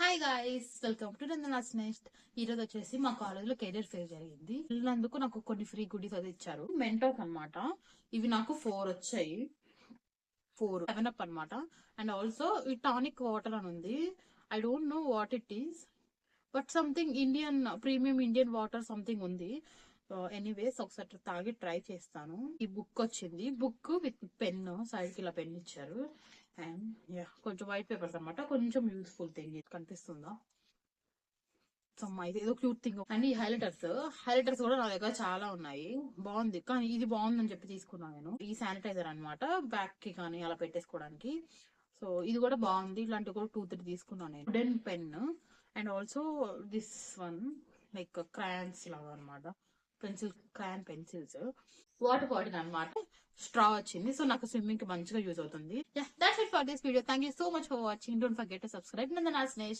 Hi guys, welcome to Nandana's next. ఈ రోజు వచ్చేసి మా కాలేజ్ లో కెరీర్ ఫేర్ జరిగింది. వెళ్ళినందుకు నాకు కొన్ని ఫ్రీ గుడీస్ అది ఇచ్చారు. మెంటోస్ అన్నమాట. ఇవి నాకు 4 వచ్చాయి. 7 అప్ అన్నమాట. అండ్ ఆల్సో ఈ టానిక్ వాటర్ అని ఉంది. I don't know what it is, but something Indian premium Indian water something ఉంది. ఎనీవేస్ ఒకసారి తాగి ట్రై చేస్తాను. ఈ బుక్ వచ్చింది. బుక్ విత్ పెన్, సైడ్ కి ఇలా పెన్ ఇచ్చారు. అండ్ యా, కొంచెం వైట్ పేపర్స్ అన్నమాట. కొంచెం యూస్ఫుల్ థింగ్ కనిపిస్తుందా? సో ఇది ఏదో క్యూట్ థింగ్. అండ్ ఈ హైలైటర్స్ కూడా నా దగ్గర చాలా ఉన్నాయి. బాగుంది, కానీ ఇది బాగుందని చెప్పి తీసుకున్నాను నేను. ఈ శానిటైజర్ అన్నమాట, బ్యాక్ కి కానీ అలా పెట్టేసుకోవడానికి. సో ఇది కూడా బాగుంది. ఇలాంటివి కూడా 2-3 తీసుకున్నాను నేను. Wooden pen and also this one, like crayons లాగా అనమాట. క్రయాన్ పెన్సిల్స్, వాటర్ బాటిల్ అనమాట. స్ట్రా వచ్చింది. సో నాకు స్విమ్మింగ్ కి మంచిగా యూజ్ అవుతుంది. That's it for this video. Thank you so much for watching. Don't forget to subscribe Nandana's next.